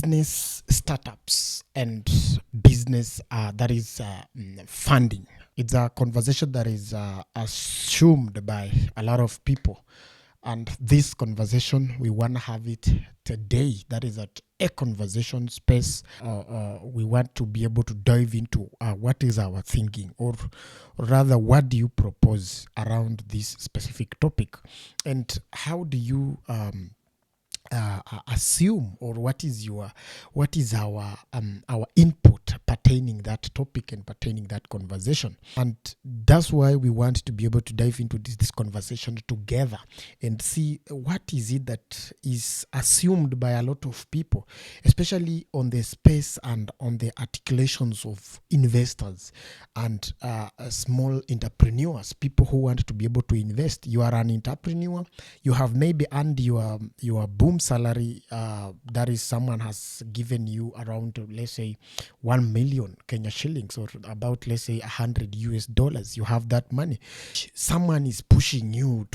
business startups and business funding. It's a conversation that is assumed by a lot of people. And this conversation, we want to have it today. That is at a conversation space. We want to be able to dive into what is our thinking, or rather, what do you propose around this specific topic? And how do you assume, or what is our input pertaining that topic and pertaining that conversation? And that's why we want to be able to dive into this conversation together and see what is it that is assumed by a lot of people, especially on the space and on the articulations of investors and small entrepreneurs, people who want to be able to invest. You are an entrepreneur, you have maybe earned your boom salary, that is, someone has given you around, let's say, 1 million Kenya shillings, or about, let's say, $100. You have that money. Someone is pushing you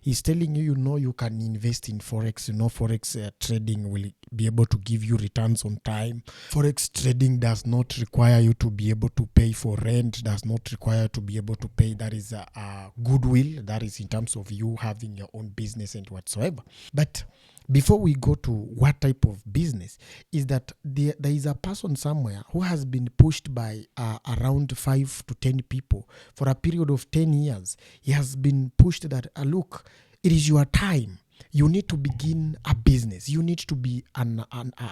he's telling you, you can invest in Forex. Forex trading will be able to give you returns on time. Forex trading does not require you to be able to pay for rent, does not require to be able to pay. That is a goodwill, that is in terms of you having your own business and whatsoever. But before we go to what type of business, is that there is a person somewhere who has been pushed by around 5 to 10 people for a period of 10 years. He has been pushed that, look, it is your time. You need to begin a business. You need to be a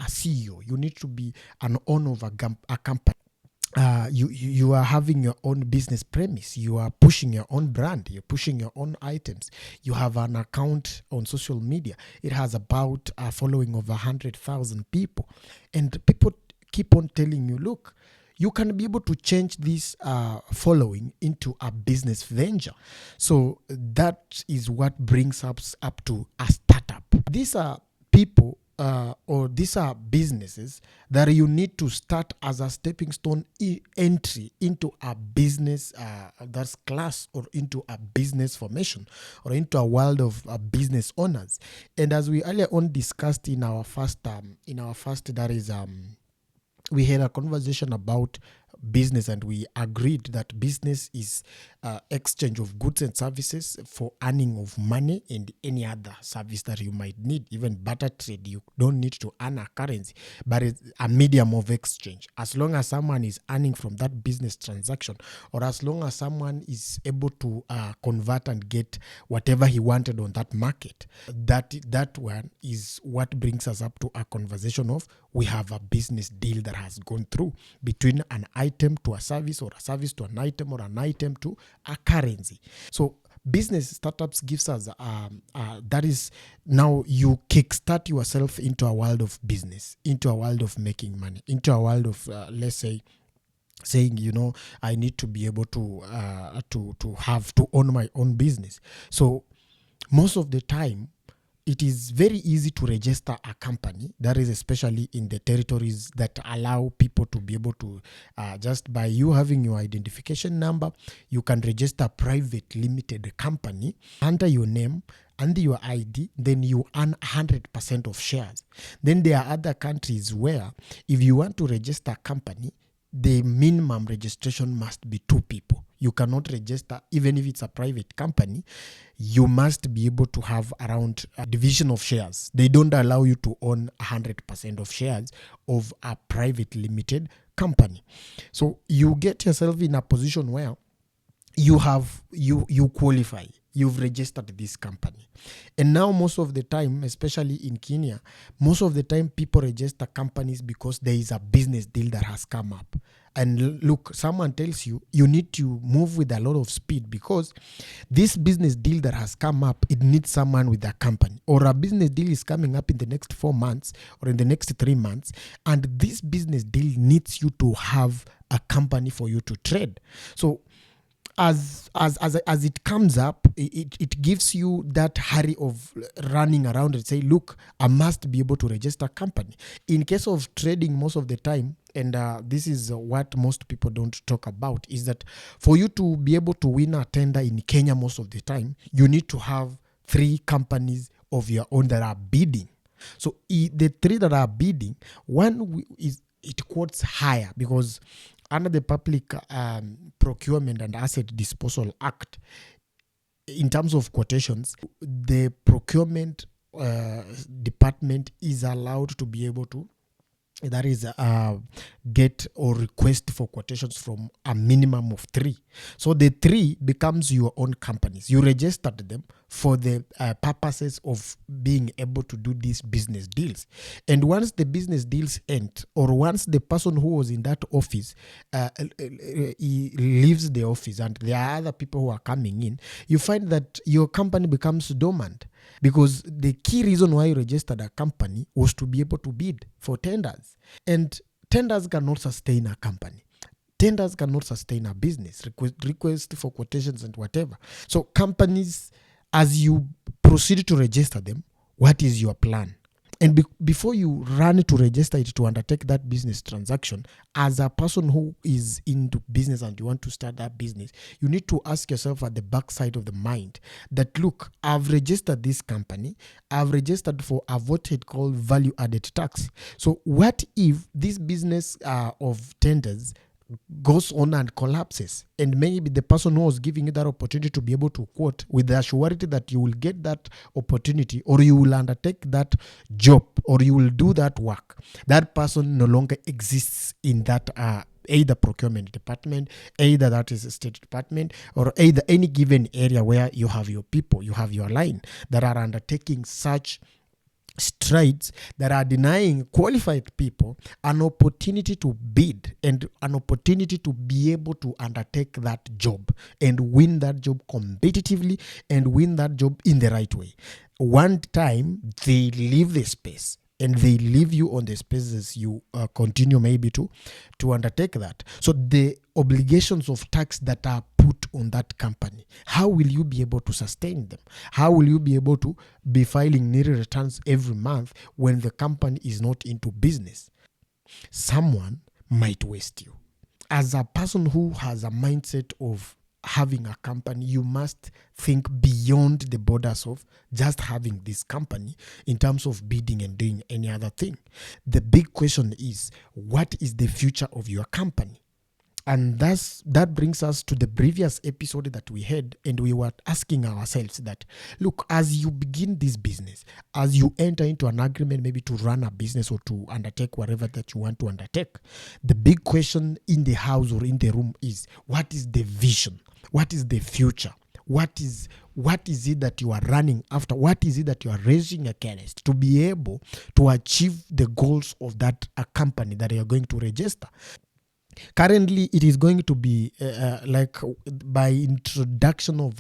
CEO. You need to be an owner of a company. You are having your own business premise. You are pushing your own brand. You're pushing your own items. You have an account on social media. It has about a following of 100,000 people. And people keep on telling you, look, you can be able to change this following into a business venture. So that is what brings us up to a startup. These are people or these are businesses that you need to start as a stepping stone entry into a business that's class, or into a business formation, or into a world of business owners. And as we earlier on discussed in our first we had a conversation about business, and we agreed that business is exchange of goods and services for earning of money and any other service that you might need. Even barter trade, you don't need to earn a currency, but it's a medium of exchange. As long as someone is earning from that business transaction, or as long as someone is able to convert and get whatever he wanted on that market, that one is what brings us up to a conversation of, we have a business deal that has gone through between an item to a service, or a service to an item, or an item to a currency. So business startups gives us that is, now you kickstart yourself into a world of business, into a world of making money, into a world of let's say saying, I need to be able to own my own business. So most of the time, it is very easy to register a company, that is especially in the territories that allow people to be able to, just by you having your identification number, you can register a private limited company under your name, under your ID, then you earn 100% of shares. Then there are other countries where if you want to register a company, the minimum registration must be 2 people. You cannot register, even if it's a private company, you must be able to have around a division of shares. They don't allow you to own 100% of shares of a private limited company. So you get yourself in a position where you qualify. You've registered this company. And now most of the time, especially in Kenya, most of the time people register companies because there is a business deal that has come up. And look, someone tells you, you need to move with a lot of speed, because this business deal that has come up, it needs someone with a company. Or a business deal is coming up in the next 4 months, or in the next 3 months. And this business deal needs you to have a company for you to trade. So as it comes up, it gives you that hurry of running around and say, look, I must be able to register a company. In case of trading, most of the time, and this is what most people don't talk about, is that for you to be able to win a tender in Kenya most of the time, you need to have 3 companies of your own that are bidding. So the three that are bidding, is it quotes higher because under the Public Procurement and Asset Disposal Act, in terms of quotations, the procurement department is allowed to be able to, that is, get or request for quotations from a minimum of 3. So the 3 becomes your own companies. You registered them for the purposes of being able to do these business deals. And once the business deals end, or once the person who was in that office he leaves the office and there are other people who are coming in, you find that your company becomes dormant. Because the key reason why you registered a company was to be able to bid for tenders. And tenders cannot sustain a company. Tenders cannot sustain a business, request for quotations and whatever. So companies, as you proceed to register them, what is your plan? And before you run to register it to undertake that business transaction, as a person who is into business and you want to start that business, you need to ask yourself at the backside of the mind that, look, I've registered this company. I've registered for what it called value added tax. So what if this business of tenders goes on and collapses, and maybe the person who was giving you that opportunity to be able to quote with the surety that you will get that opportunity, or you will undertake that job, or you will do that work, that person no longer exists in that either procurement department, either that is a state department, or either any given area where you have your people, you have your line that are undertaking such strides that are denying qualified people an opportunity to bid and an opportunity to be able to undertake that job and win that job competitively and win that job in the right way. One time they leave the space and they leave you on the spaces you continue maybe to undertake that. So the obligations of tax that are put on that company, how will you be able to sustain them? How will you be able to be filing nil returns every month when the company is not into business? Someone might waste you. As a person who has a mindset of having a company, you must think beyond the borders of just having this company in terms of bidding and doing any other thing. The big question is, what is the future of your company? And that brings us to the previous episode that we had, and we were asking ourselves that, look, as you begin this business, as you enter into an agreement maybe to run a business or to undertake whatever that you want to undertake, the big question in the house or in the room is, what is the vision? What is the future? What is it that you are running after? What is it that you are raising against to be able to achieve the goals of that company that you are going to register? Currently, it is going to be like by introduction of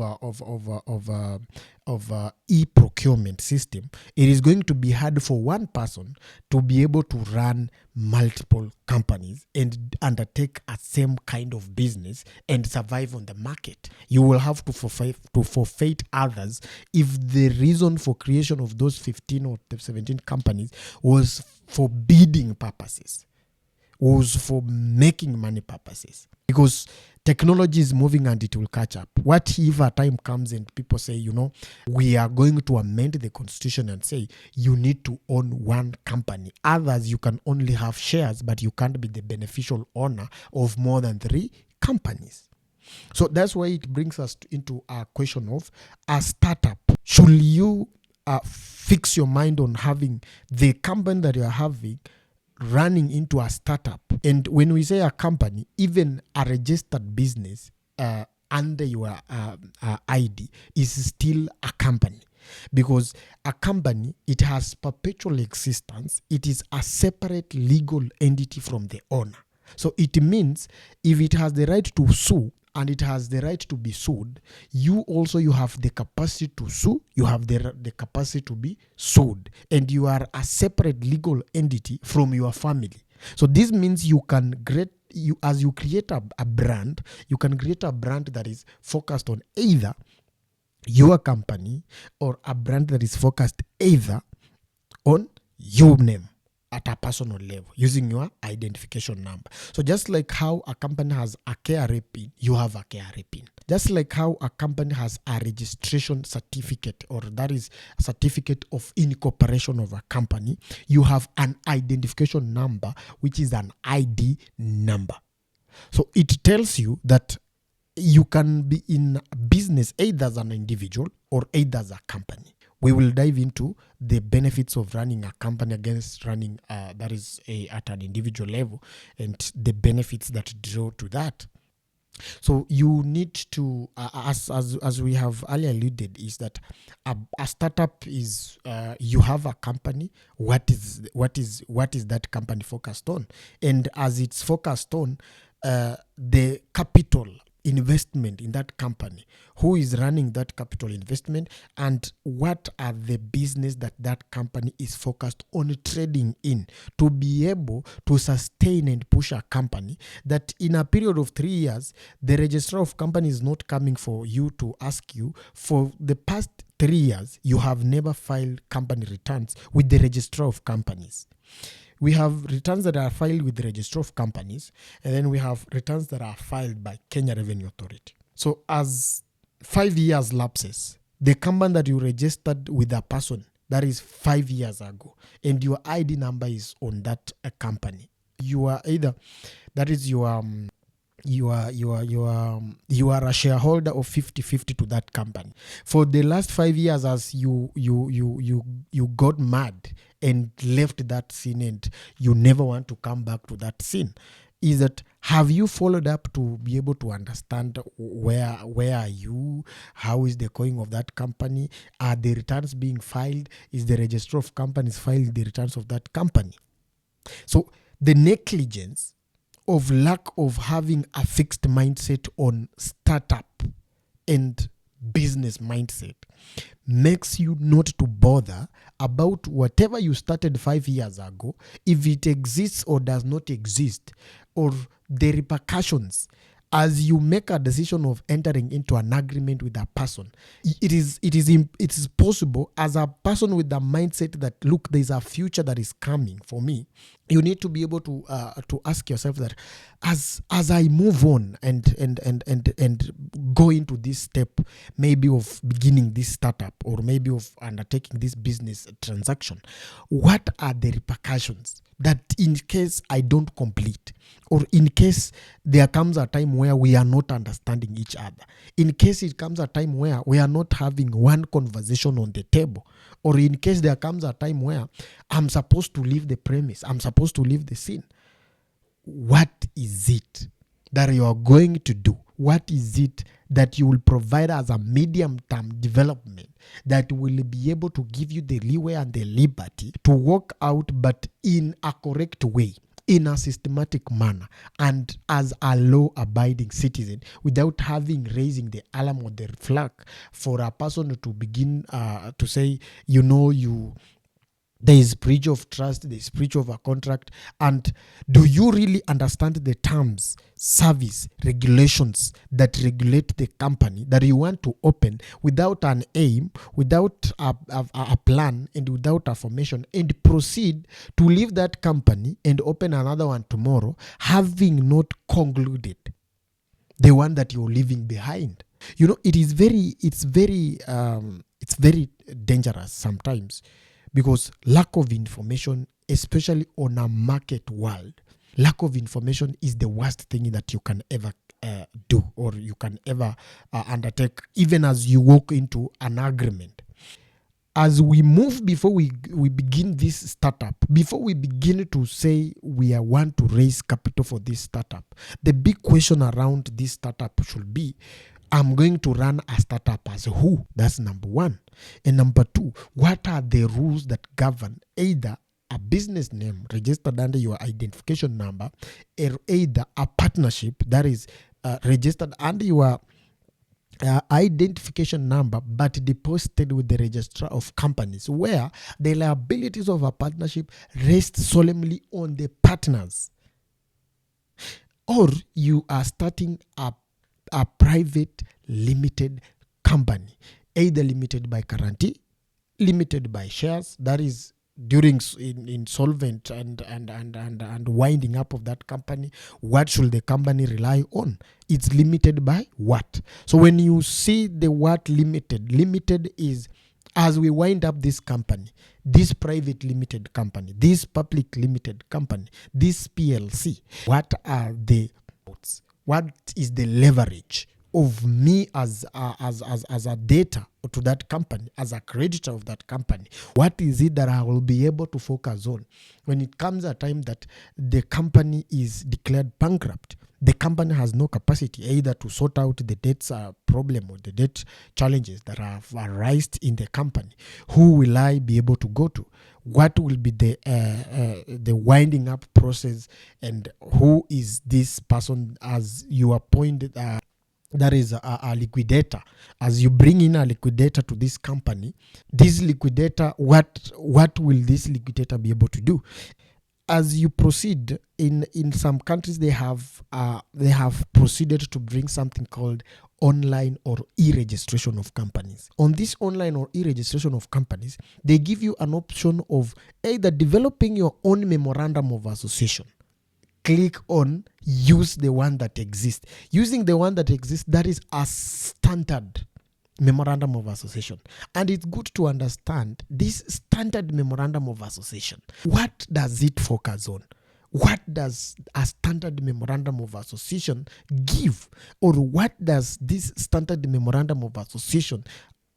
e-procurement system. It is going to be hard for one person to be able to run multiple companies and undertake a same kind of business and survive on the market. You will have to forfeit others if the reason for creation of those 15 or 17 companies was for bidding purposes, was for making money purposes, because technology is moving and it will catch up. What if a time comes and people say, we are going to amend the constitution and say you need to own one company. Others, you can only have shares, but you can't be the beneficial owner of more than 3 companies. So that's why it brings us into a question of a startup. Should you fix your mind on having the company that you are having running into a startup? And when we say a company, even a registered business under your ID is still a company, because a company, it has perpetual existence. It is a separate legal entity from the owner. So it means if it has the right to sue and it has the right to be sued, you have the capacity to sue, you have the capacity to be sued, and you are a separate legal entity from your family. So this means as you create a brand, you can create a brand that is focused on either your company or a brand that is focused either on your name at a personal level using your identification number. So just like how a company has a KRA pin, you have a KRA pin. Just like how a company has a registration certificate, or that is a certificate of incorporation of a company, you have an identification number, which is an ID number. So it tells you that you can be in business either as an individual or either as a company. We will dive into the benefits of running a company against running that is at an individual level, and the benefits that draw to that. So you need to, as we have earlier alluded, is that a startup is you have a company. What is that company focused on? And as it's focused on, the capital investment in that company, who is running that capital investment, and what are the business that company is focused on trading in, to be able to sustain and push a company that in a period of 3 years, the registrar of company is not coming for you to ask you, for the past 3 years, you have never filed company returns with the registrar of companies. We have returns that are filed with the Registrar of Companies, and then we have returns that are filed by Kenya Revenue Authority. So as 5 years lapses, the company that you registered with a person, that is 5 years ago, and your ID number is on that company, you are either, that is you are a shareholder of 50-50 to that company. For the last 5 years, as you got mad and left that scene, and you never want to come back to that scene, is that, have you followed up to be able to understand where are you? How is the going of that company? Are the returns being filed? Is the registrar of companies filing the returns of that company? So the negligence of lack of having a fixed mindset on startup and business mindset makes you not to bother about whatever you started 5 years ago, if it exists or does not exist, or the repercussions as you make a decision of entering into an agreement with a person. It is possible, as a person with the mindset that, look, there's a future that is coming for me, you need to be able to ask yourself that, as I move on and go into this step, maybe of beginning this startup, or maybe of undertaking this business transaction, what are the repercussions that in case I don't complete, or in case there comes a time where we are not understanding each other, in case it comes a time where we are not having one conversation on the table, or in case there comes a time where I'm supposed to leave the premise, I'm supposed to leave the scene, what is it that you are going to do? What is it that you will provide as a medium-term development that will be able to give you the leeway and the liberty to work out, but in a correct way, in a systematic manner, and as a law-abiding citizen, without having raising the alarm or the flag for a person to begin to say, there is breach of trust, there is breach of a contract, and do you really understand the terms, service, regulations that regulate the company that you want to open, without an aim, without a plan, and without a formation, and proceed to leave that company and open another one tomorrow, having not concluded the one that you're leaving behind? It's very dangerous sometimes, because lack of information, especially on a market world, lack of information is the worst thing that you can ever do, or you can ever undertake, even as you walk into an agreement. As we move, before we begin this startup, before we begin to say we want to raise capital for this startup, the big question around this startup should be, I'm going to run a startup as who? That's number one. And number two, what are the rules that govern either a business name registered under your identification number, or either a partnership that is registered under your identification number but deposited with the registrar of companies, where the liabilities of a partnership rest solemnly on the partners? Or you are starting a private limited company, either limited by guarantee, limited by shares, that is during insolvent and winding up of that company, what should the company rely on? It's limited by what? So when you see the word limited is, as we wind up this company, this private limited company, this public limited company, this PLC, what is the leverage of me as a data to that company, as a creditor of that company? What is it that I will be able to focus on when it comes a time that the company is declared bankrupt? The company has no capacity either to sort out the debt problem or the debt challenges that have arisen in the company. Who will I be able to go to? What will be the winding up process, and who is this person as you appointed? That is a liquidator. As you bring in a liquidator to this company, this liquidator, what will this liquidator be able to do? As you proceed, in some countries they have proceeded to bring something called online or e-registration of companies. On this online or e-registration of companies, they give you an option of either developing your own memorandum of association. Click on use the one that exists. Using the one that exists, that is a standard memorandum of association. And it's good to understand this standard memorandum of association. What does it focus on? What does a standard memorandum of association give? Or what does this standard memorandum of association,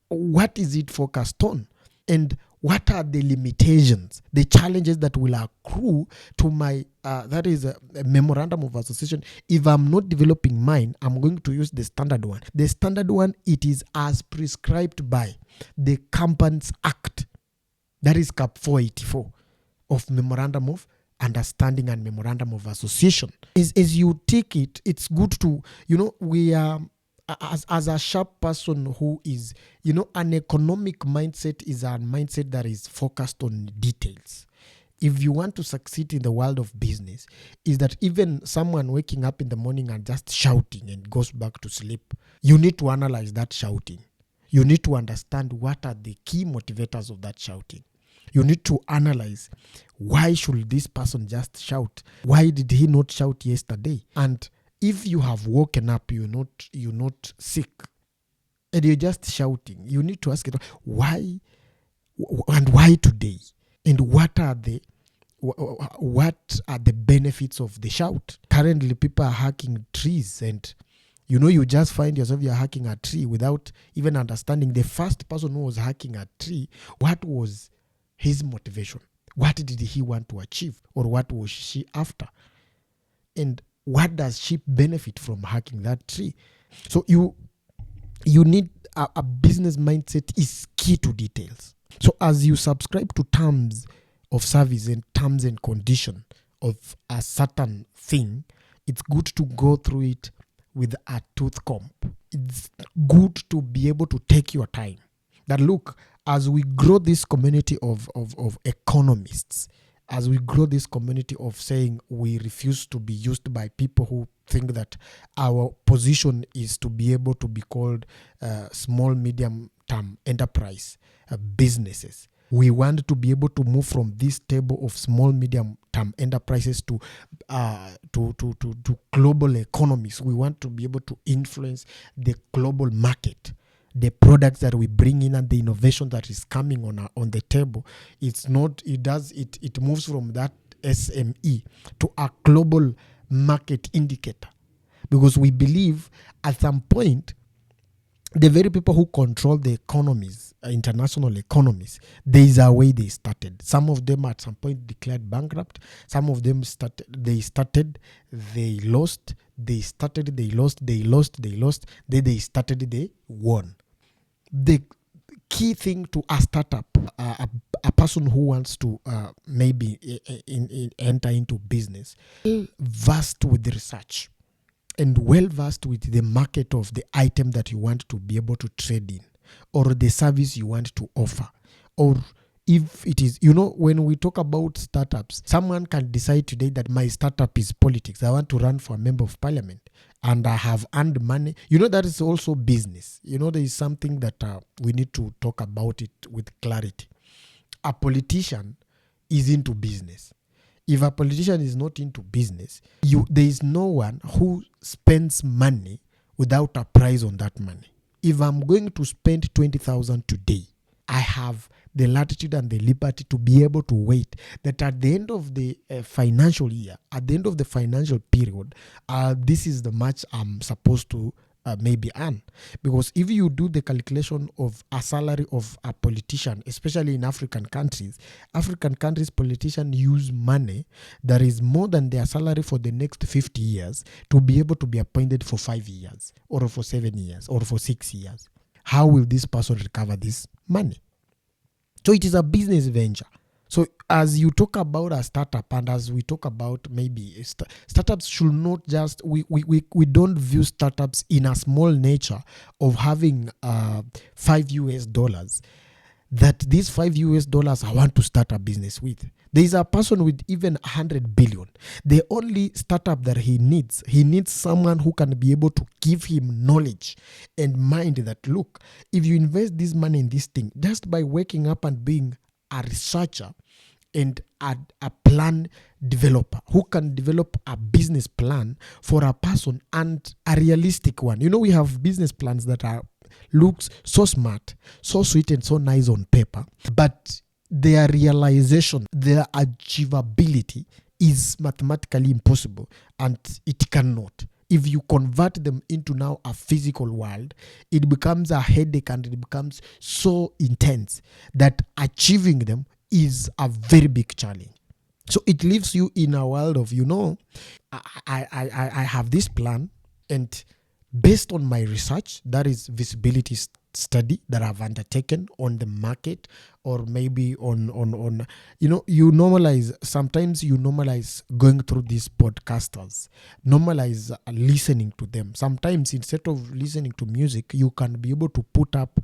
what is it focused on? And what are the limitations, the challenges that will accrue to my, that is a memorandum of association? If I'm not developing mine, I'm going to use the standard one. The standard one, it is as prescribed by the Companies Act. That is Cap 484 of Memorandum of Understanding and Memorandum of Association. As you take it, it's good to, we are, as a sharp person who is, an economic mindset is a mindset that is focused on details. If you want to succeed in the world of business, is that even someone waking up in the morning and just shouting and goes back to sleep, you need to analyze that shouting. You need to understand what are the key motivators of that shouting. You need to analyze, why should this person just shout? Why did he not shout yesterday? And if you have woken up, you're not sick, and you're just shouting, you need to ask it, why, and why today? And what are the benefits of the shout? Currently, people are hacking trees, and you just find yourself, you're hacking a tree without even understanding the first person who was hacking a tree. What was his motivation? What did he want to achieve, or what was she after? And what does she benefit from hacking that tree? So you need a business mindset is key to details. So as you subscribe to terms of service and terms and condition of a certain thing, it's good to go through it with a tooth comb. It's good to be able to take your time. That look, as we grow this community of economists, as we grow this community of saying we refuse to be used by people who think that our position is to be able to be called small, medium term enterprise businesses. We want to be able to move from this table of small, medium term enterprises to global economies. We want to be able to influence the global market. The products that we bring in and the innovation that is coming on the table, it moves from that SME to a global market indicator, because we believe at some point the very people who control the economies, international economies, there is a way they started. Some of them at some point declared bankrupt. Some of them they lost, they started, they lost, then they started, they won. The key thing to a startup, a person who wants to maybe enter into business, versed with the research and well versed with the market of the item that you want to be able to trade in, or the service you want to offer. Or if it is, when we talk about startups, someone can decide today that my startup is politics. I want to run for a member of parliament and I have earned money. That is also business. There is something that we need to talk about it with clarity. A politician is into business. If a politician is not into business, there is no one who spends money without a price on that money. If I'm going to spend 20,000 today, I have the latitude and the liberty to be able to wait that at the end of the financial year, at the end of the financial period, this is the much I'm supposed to maybe earn. Because if you do the calculation of a salary of a politician, especially in African countries, politicians use money that is more than their salary for the next 50 years to be able to be appointed for 5 years or for 7 years or for 6 years. How will this person recover this money? So it is a business venture. So as you talk about a startup, and as we talk about maybe startups should not just, we don't view startups in a small nature of having $5, that these $5 I want to start a business with. There is a person with even 100 billion. The only startup that he needs someone who can be able to give him knowledge and mind that, look, if you invest this money in this thing, just by waking up and being a researcher and a plan developer who can develop a business plan for a person, and a realistic one. We have business plans that looks so smart, so sweet and so nice on paper, but their realization, their achievability is mathematically impossible, and it cannot. If you convert them into now a physical world, it becomes a headache and it becomes so intense that achieving them is a very big challenge. So it leaves you in a world of, I have this plan, and based on my research, that is visibility study that I've undertaken on the market, or maybe on you normalize going through these podcasters, normalize listening to them. Sometimes instead of listening to music, you can be able to put up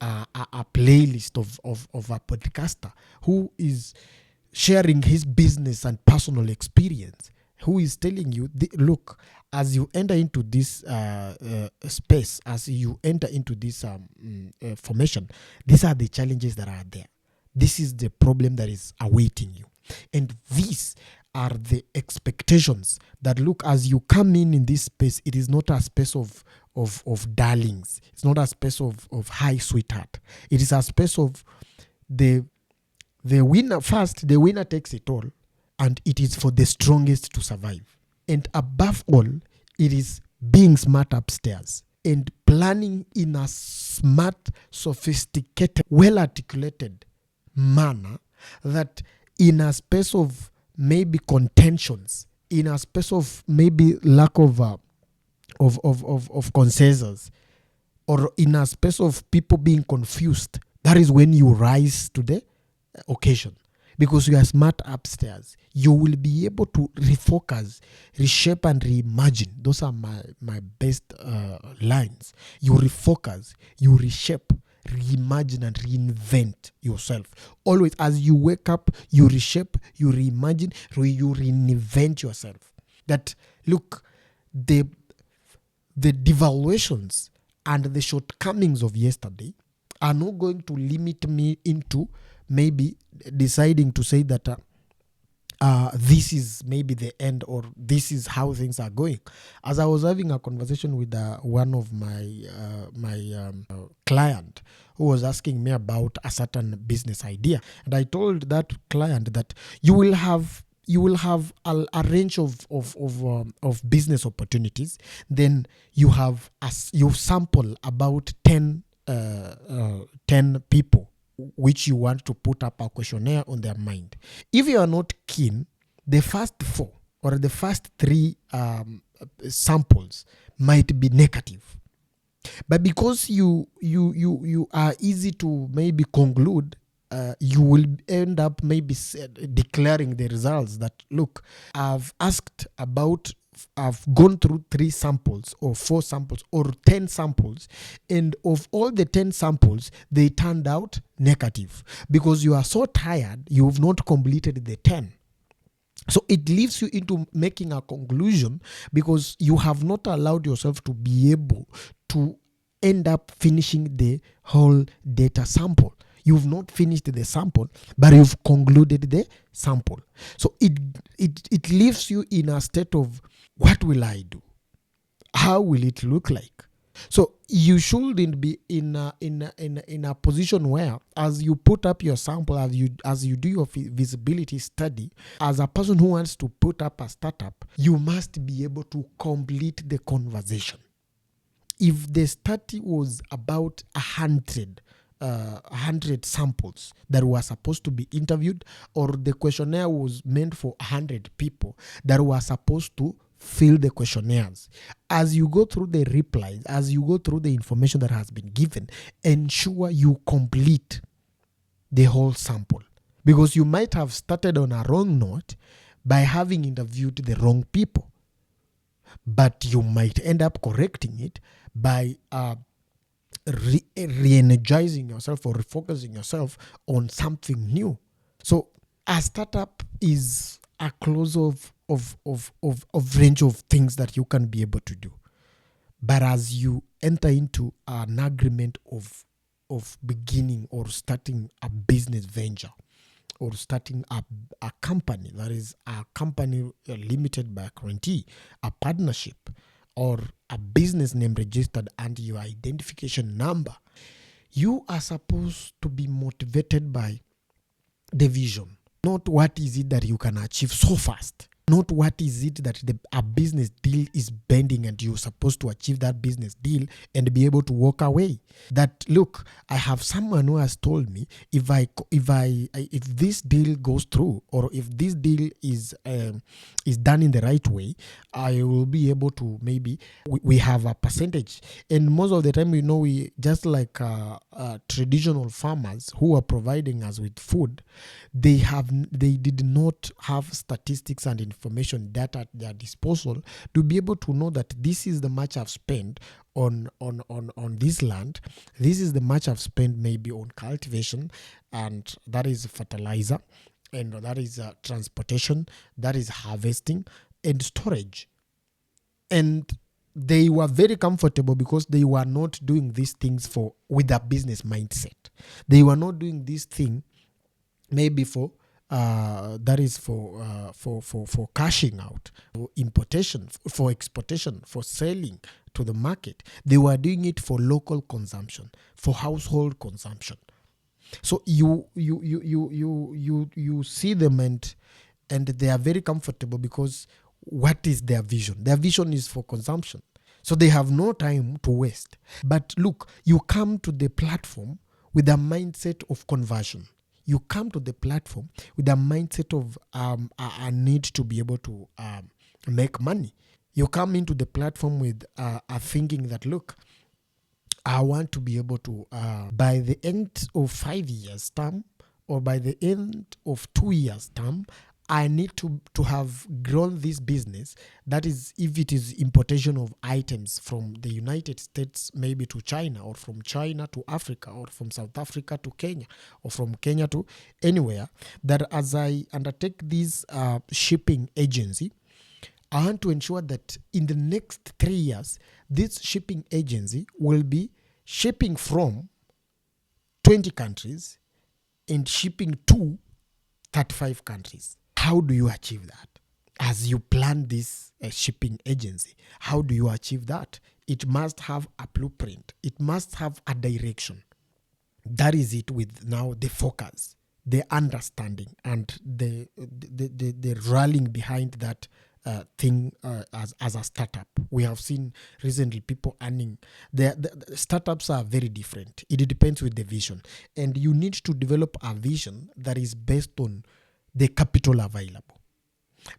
a playlist of a podcaster who is sharing his business and personal experience, who is telling you, look, as you enter into this space, as you enter into this formation, these are the challenges that are there. This is the problem that is awaiting you. And these are the expectations that, look, as you come in this space, it is not a space of darlings. It's not a space of high sweetheart. It is a space of the winner first. The winner takes it all, and it is for the strongest to survive. And above all, it is being smart upstairs and planning in a smart, sophisticated, well-articulated manner, that in a space of maybe contentions, in a space of maybe lack of consensus, or in a space of people being confused, that is when you rise to the occasion. Because you are smart upstairs, you will be able to refocus, reshape and reimagine. Those are my best lines. You refocus, you reshape, reimagine and reinvent yourself. Always as you wake up, you reshape, you reimagine, you reinvent yourself. That, look, the devaluations and the shortcomings of yesterday are not going to limit me into maybe deciding to say that this is maybe the end, or this is how things are going. As I was having a conversation with one of my client who was asking me about a certain business idea, and I told that client that you will have a range of business opportunities. Then you sample about 10 people which you want to put up a questionnaire on their mind. If you are not keen, the first 4 or the first 3 samples might be negative. But because you are easy to maybe conclude, you will end up maybe declaring the results that, look, I've gone through 3 samples or 4 samples or 10 samples, and of all the 10 samples, they turned out negative because you are so tired, you have not completed the 10. So it leaves you into making a conclusion because you have not allowed yourself to be able to end up finishing the whole data sample. You've not finished the sample, but you've concluded the sample. So it leaves you in a state of, what will I do? How will it look like? So you shouldn't be in a position where, as you put up your sample, as you do your visibility study, as a person who wants to put up a startup, you must be able to complete the conversation. If the study was about 100 samples that were supposed to be interviewed, or the questionnaire was meant for 100 people that were supposed to fill the questionnaires, as you go through the replies, as you go through the information that has been given, ensure you complete the whole sample, because you might have started on a wrong note by having interviewed the wrong people, but you might end up correcting it by re-energizing yourself or refocusing yourself on something new. So a startup is a close of range of things that you can be able to do. But as you enter into an agreement of beginning or starting a business venture, or starting a company, that is a company limited by a guarantee, a partnership, or a business name registered and your identification number, you are supposed to be motivated by the vision. Not what is it that you can achieve so fast. Not what is it that a business deal is bending and you're supposed to achieve that business deal and be able to walk away. That, look, I have someone who has told me if this deal goes through, or if this deal is done in the right way, I will be able to, maybe we have a percentage. And most of the time, we just like traditional farmers who are providing us with food, they did not have statistics and information data at their disposal to be able to know that this is the much I've spent on this land, this is the much I've spent maybe on cultivation, and that is fertilizer, and that is transportation, that is harvesting and storage. And they were very comfortable because they were not doing these things with a business mindset. They were not doing this thing maybe for cashing out, for importation, for exportation, for selling to the market. They were doing it for local consumption, for household consumption. So you see them, and they are very comfortable because what is their vision? Their vision is for consumption. So they have no time to waste. But look, you come to the platform with a mindset of conversion. You come to the platform with a mindset of a need to be able to make money. You come into the platform with a thinking that, look, I want to be able to, by the end of 5 years term, or by the end of 2 years term, I need to have grown this business. That is, if it is importation of items from the United States, maybe to China, or from China to Africa, or from South Africa to Kenya, or from Kenya to anywhere, that as I undertake this shipping agency, I want to ensure that in the next 3 years, this shipping agency will be shipping from 20 countries and shipping to 35 countries. How do you achieve that? As you plan this shipping agency, how do you achieve that? It must have a blueprint. It must have a direction. That is it, with now the focus, the understanding, and the rallying behind that thing as a startup. We have seen recently people earning. The startups are very different. It depends with the vision. And you need to develop a vision that is based on the capital available.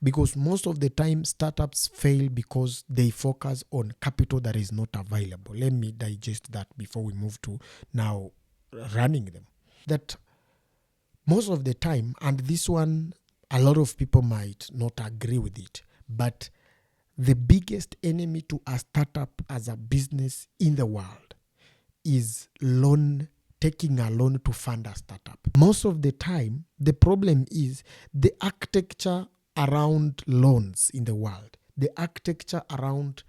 Because most of the time startups fail because they focus on capital that is not available. Let me digest that before we move to now running them. That most of the time, and this one, a lot of people might not agree with it, but the biggest enemy to a startup as a business in the world is taking a loan to fund a startup. Most of the time, the problem is the architecture around loans in the world. The architecture around,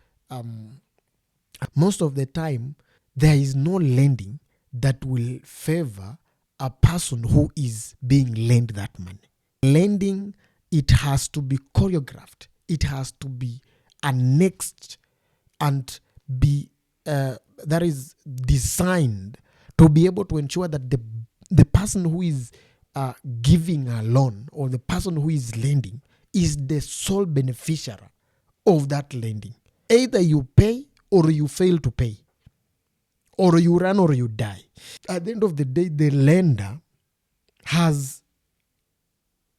most of the time, there is no lending that will favor a person who is being lent that money. Lending, it has to be choreographed. It has to be annexed and be that is designed to be able to ensure that the person who is giving a loan or the person who is lending is the sole beneficiary of that lending. Either you pay or you fail to pay, or you run or you die. At the end of the day, the lender has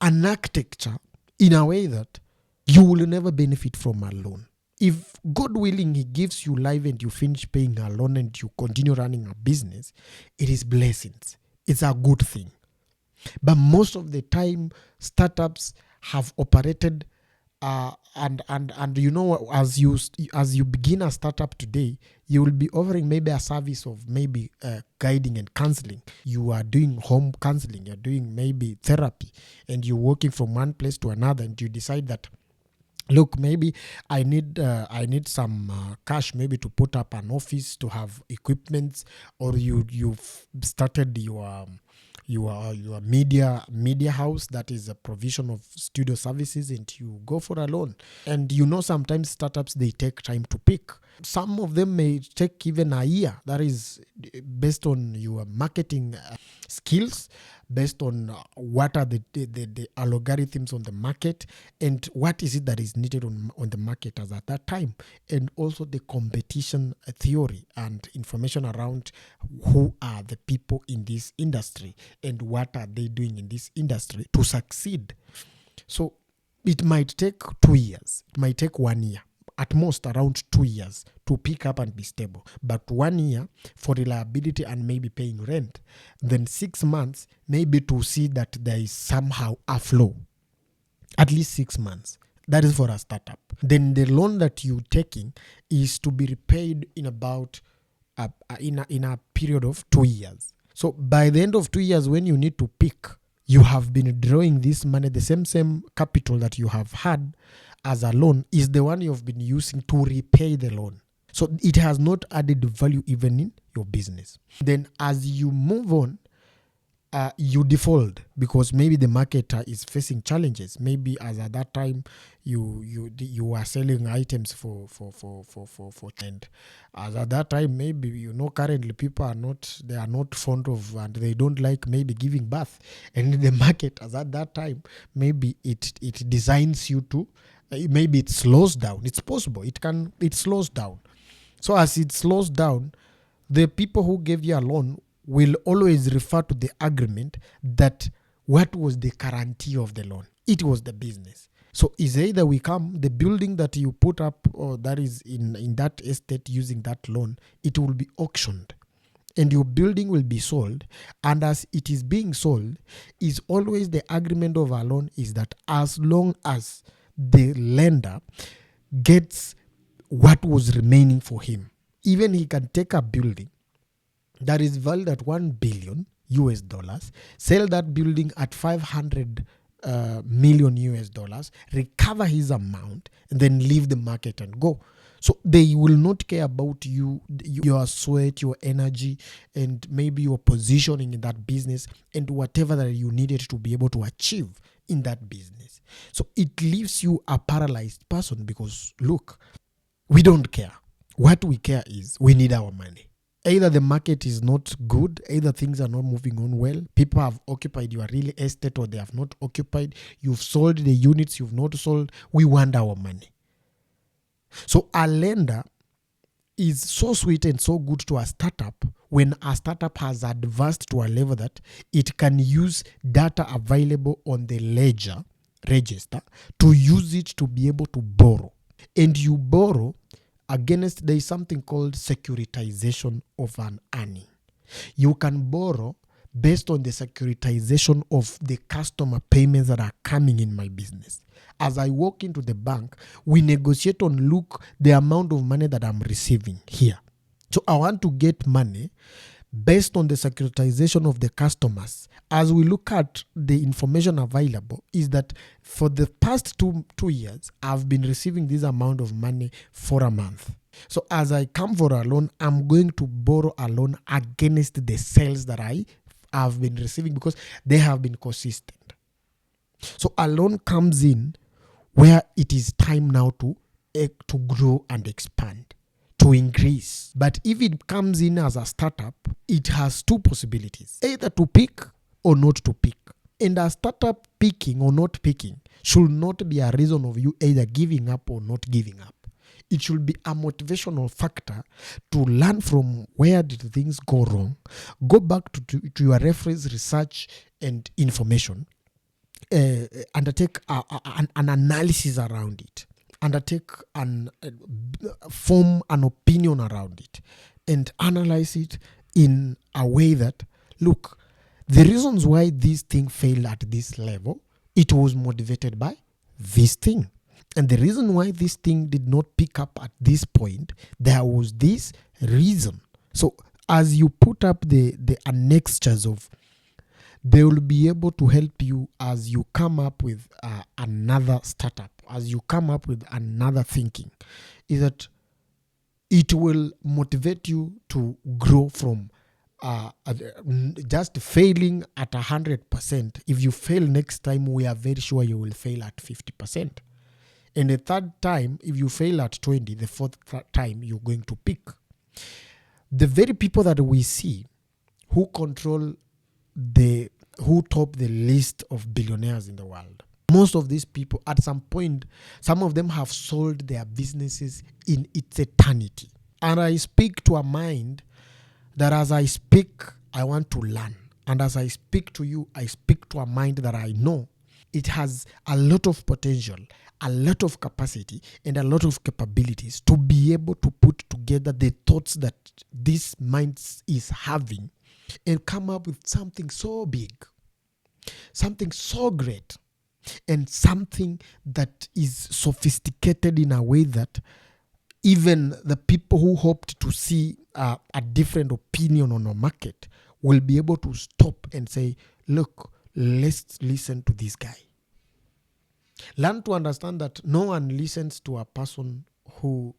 an architecture in a way that you will never benefit from a loan. If God willing, he gives you life and you finish paying a loan and you continue running a business, it is blessings. It's a good thing. But most of the time, startups have operated and you know, as you begin a startup today, you will be offering maybe a service of maybe guiding and counseling. You are doing home counseling, you're doing maybe therapy, and you're working from one place to another, and you decide that, look, maybe I need some cash maybe to put up an office, to have equipment, or you've started your media house that is a provision of studio services, and you go for a loan. And you know, sometimes startups, they take time to pick. Some of them may take even a year. That is based on your marketing skills, based on what are the algorithms on the market, and what is it that is needed on the market as at that time, and also the competition theory and information around who are the people in this industry and what are they doing in this industry to succeed. So it might take 2 years, it might take 1 year, at most around 2 years to pick up and be stable. But 1 year for reliability and maybe paying rent. Then 6 months maybe to see that there is somehow a flow. At least 6 months. That is for a startup. Then the loan that you're taking is to be repaid in about in a period of 2 years. So by the end of 2 years, when you need to pick, you have been drawing this money, the same capital that you have had as a loan is the one you have been using to repay the loan. So it has not added value even in your business. Then as you move on, you default because maybe the market is facing challenges. Maybe as at that time you are selling items for and as at that time, maybe you know, currently people are not fond of, and they don't like maybe giving birth. And in the market as at that time, maybe it designs you to maybe it slows down. It's possible it slows down. So as it slows down, the people who gave you a loan will always refer to the agreement that what was the guarantee of the loan. It was the business. So is either the building that you put up, or that is in that estate using that loan, it will be auctioned and your building will be sold. And as it is being sold, is always the agreement of a loan is that as long as the lender gets what was remaining for him, even he can take a building that is valued at $1 billion US, sell that building at 500 million US, recover his amount, and then leave the market and go. So they will not care about you, your sweat, your energy, and maybe your positioning in that business and whatever that you needed to be able to achieve in that business. So it leaves you a paralyzed person because, look, we don't care. What we care is we need our money. Either the market is not good, either things are not moving on well, people have occupied your real estate or they have not occupied, you've sold the units, you've not sold, we want our money. So a lender is so sweet and so good to a startup when a startup has advanced to a level that it can use data available on the ledger register to use it to be able to borrow. And you borrow against, there is something called securitization of an earning. You can borrow based on the securitization of the customer payments that are coming in my business. As I walk into the bank, we negotiate on, look, the amount of money that I'm receiving here. So I want to get money based on the securitization of the customers. As we look at the information available, is that for the past two years, I've been receiving this amount of money for a month. So as I come for a loan, I'm going to borrow a loan against the sales that I have been receiving because they have been consistent. So a loan comes in where it is time now to grow and expand, to increase. But if it comes in as a startup, it has two possibilities: either to pick or not to pick. And a startup picking or not picking should not be a reason of you either giving up or not giving up. It should be a motivational factor to learn from where did things go wrong, go back to your reference, research, and information, undertake an analysis around it, undertake form an opinion around it, and analyze it in a way that, look, the reasons why this thing failed at this level, it was motivated by this thing. And the reason why this thing did not pick up at this point, there was this reason. So as you put up the annexures of, they will be able to help you as you come up with another startup, as you come up with another thinking, is that it will motivate you to grow from just failing at 100%. If you fail next time, we are very sure you will fail at 50%. And the third time, if you fail at 20, the fourth time, you're going to pick. The very people that we see who control who top the list of billionaires in the world, most of these people, at some point, some of them have sold their businesses in its eternity. And I speak to a mind that as I speak, I want to learn. And as I speak to you, I speak to a mind that I know it has a lot of potential, a lot of capacity, and a lot of capabilities to be able to put together the thoughts that this mind is having and come up with something so big, something so great, and something that is sophisticated in a way that even the people who hoped to see a different opinion on a market will be able to stop and say, look, let's listen to this guy. Learn to understand that no one listens to a person who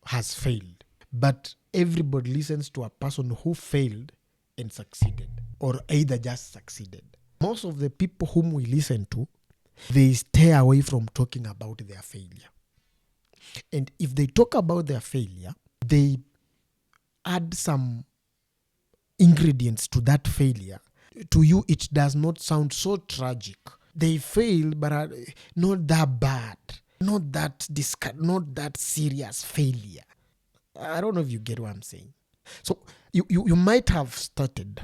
has failed, but everybody listens to a person who failed and succeeded, or either just succeeded. Most of the people whom we listen to, they stay away from talking about their failure. And if they talk about their failure, they add some ingredients to that failure. To you, it does not sound so tragic. They failed, but not that bad, not that serious failure. I don't know if you get what I'm saying. So you might have started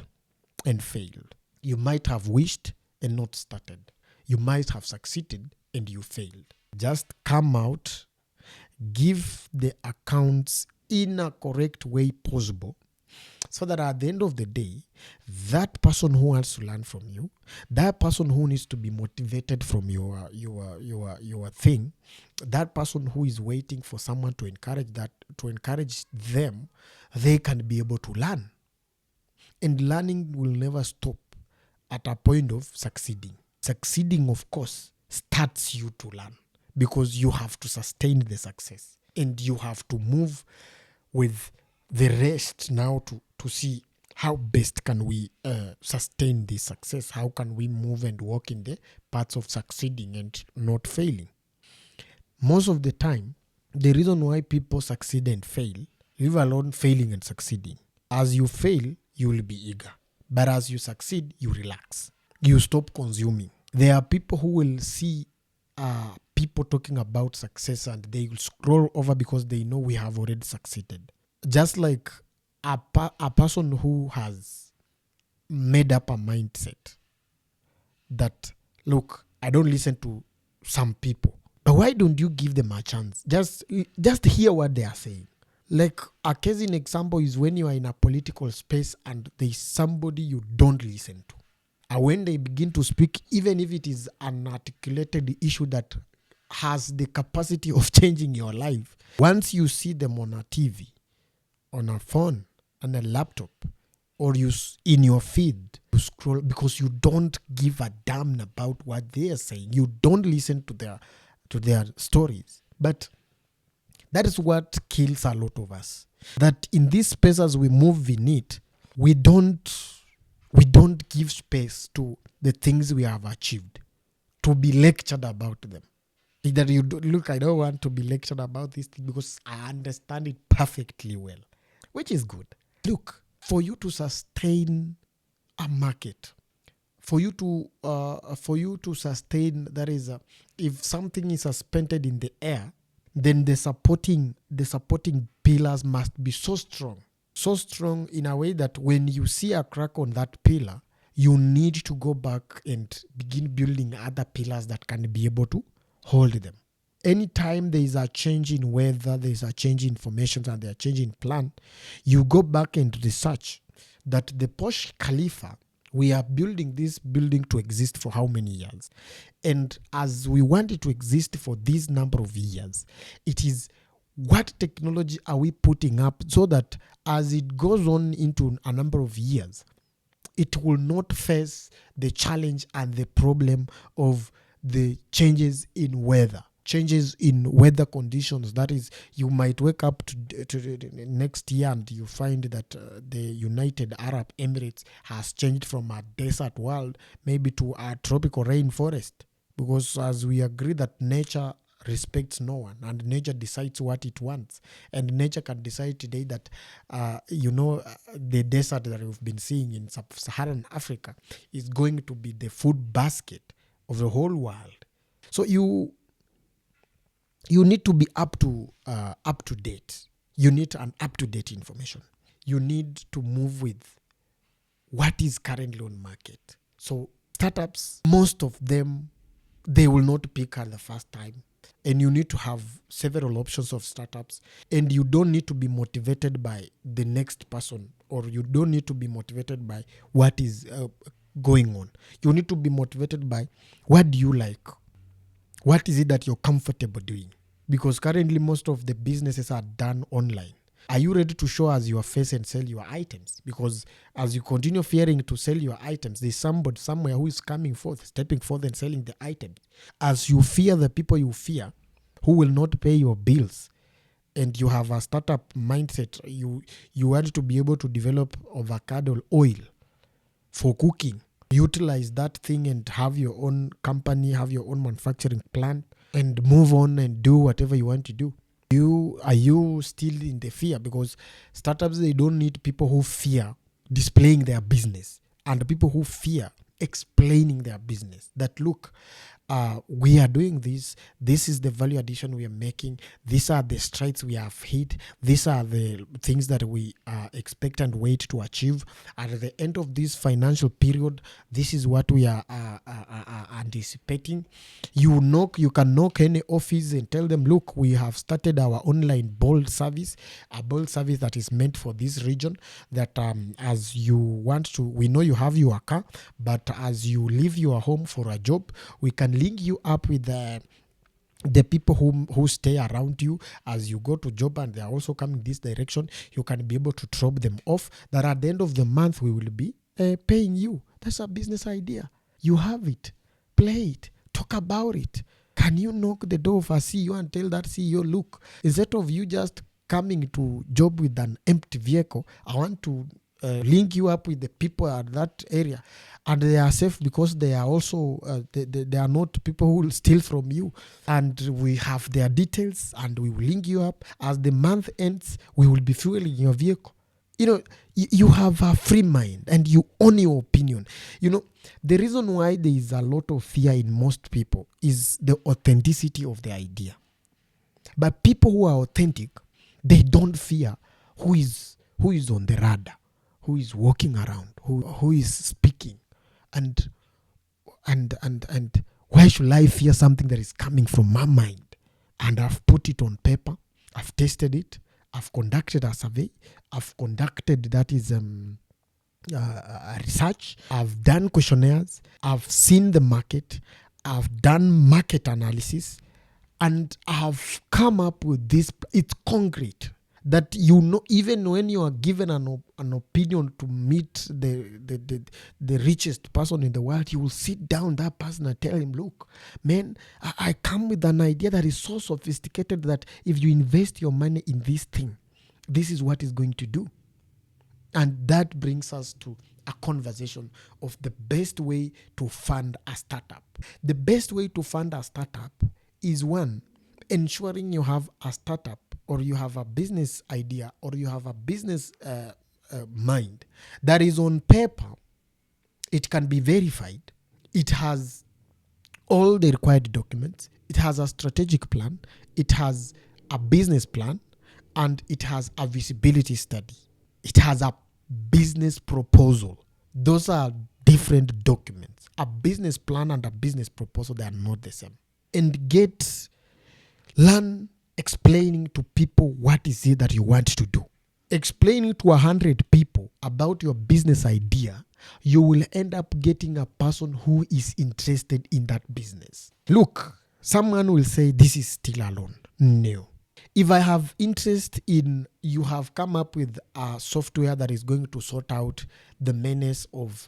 and failed. You might have wished and not started. You might have succeeded and you failed. Just come out, give the accounts in a correct way possible, so that at the end of the day, that person who wants to learn from you, that person who needs to be motivated from your thing, that person who is waiting for someone to encourage them, they can be able to learn. And learning will never stop at a point of succeeding. Succeeding, of course, starts you to learn, because you have to sustain the success and you have to move with the rest now to see how best can we sustain this success. How can we move and walk in the paths of succeeding and not failing? Most of the time, the reason why people succeed and fail, leave alone failing and succeeding. As you fail, you will be eager. But as you succeed, you relax. You stop consuming. There are people who will see people talking about success and they will scroll over because they know we have already succeeded. Just like a person who has made up a mindset that, look, I don't listen to some people. But why don't you give them a chance? Just hear what they are saying. Like a case in example is when you are in a political space and there is somebody you don't listen to. And when they begin to speak, even if it is an articulated issue that has the capacity of changing your life, once you see them on a TV, on a phone, on a laptop, or in your feed, you scroll because you don't give a damn about what they are saying. You don't listen to their stories. But that is what kills a lot of us. That in these spaces we move in it, we don't We don't give space to the things we have achieved to be lectured about them. Either you do, look, I don't want to be lectured about this thing because I understand it perfectly well, which is good. Look, for you to sustain a market, for you to sustain, that is, if something is suspended in the air, then the supporting pillars must be so strong in a way that when you see a crack on that pillar, you need to go back and begin building other pillars that can be able to hold them. Anytime there is a change in weather, there is a change in formations, and there is a change in plan, you go back and research that the Burj Khalifa, we are building this building to exist for how many years? And as we want it to exist for this number of years, it is what technology are we putting up so that as it goes on into a number of years, it will not face the challenge and the problem of the changes in weather conditions. That is, you might wake up to next year and you find that the United Arab Emirates has changed from a desert world maybe to a tropical rainforest, because as we agree that nature respects no one and nature decides what it wants, and nature can decide today that the desert that we've been seeing in sub-Saharan Africa is going to be the food basket of the whole world. So you need to be up to date. You need an up-to-date information. You need to move with what is currently on market. So startups, most of them, they will not pick at the first time. And you need to have several options of startups. And you don't need to be motivated by the next person, or you don't need to be motivated by what is going on. You need to be motivated by what do you like? What is it that you're comfortable doing? Because currently most of the businesses are done online. Are you ready to show us your face and sell your items? Because as you continue fearing to sell your items, there's somebody somewhere who is stepping forth and selling the items. As you fear the people you fear, who will not pay your bills, and you have a startup mindset, you want to be able to develop avocado oil for cooking. Utilize that thing and have your own company, have your own manufacturing plant, and move on and do whatever you want to do. Are you still in the fear? Because startups, they don't need people who fear displaying their business and people who fear explaining their business. That look, we are doing this. This is the value addition we are making. These are the strides we have hit. These are the things that we expect and wait to achieve. At the end of this financial period, this is what we are anticipating. You can knock any office and tell them, look, we have started our online bold service, a bold service that is meant for this region, that as you want to, we know you have your car, but as you leave your home for a job, we can link you up with the people who stay around you as you go to job, and they are also coming this direction. You can be able to drop them off, that at the end of the month we will be paying you. That's a business idea. You have it. Play it. Talk about it. Can you knock the door of a CEO and tell that CEO, look, instead of you just coming to job with an empty vehicle, I want to link you up with the people at that area, and they are safe because they are also they are not people who will steal from you, and we have their details and we will link you up. As the month ends, we will be fueling your vehicle. You have a free mind and you own your opinion. The reason why there is a lot of fear in most people is the authenticity of the idea. But people who are authentic, they don't fear who is on the radar, who is walking around, who is speaking, and why should I fear something that is coming from my mind? And I've put it on paper, I've tested it, I've conducted a survey, I've conducted research, I've done questionnaires, I've seen the market, I've done market analysis, and I've come up with this. It's concrete. That even when you are given an opinion to meet the richest person in the world, you will sit down that person and tell him, look, man, I come with an idea that is so sophisticated that if you invest your money in this thing, this is what it's going to do. And that brings us to a conversation of the best way to fund a startup. The best way to fund a startup is, one, ensuring you have a startup, or you have a business idea, or you have a business mind that is on paper. It can be verified. It has all the required documents. It has a strategic plan. It has a business plan, and it has a visibility study. It has a business proposal. Those are different documents. A business plan and a business proposal, they are not the same. And learn explaining to people what is it that you want to do. Explaining to 100 people about your business idea, you will end up getting a person who is interested in that business. Look, someone will say this is still alone. No. If I have interest in, you have come up with a software that is going to sort out the menace of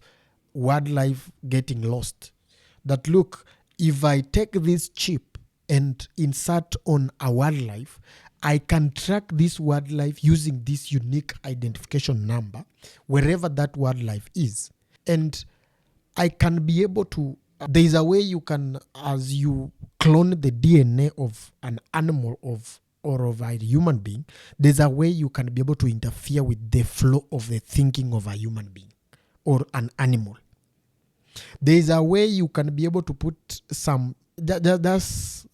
wildlife getting lost. That, look, if I take this chip and insert on a wildlife, I can track this wildlife using this unique identification number wherever that wildlife is. And I can be able to, there's a way you can, as you clone the DNA of an animal or of a human being, there's a way you can be able to interfere with the flow of the thinking of a human being or an animal. There's a way you can be able to put some, that's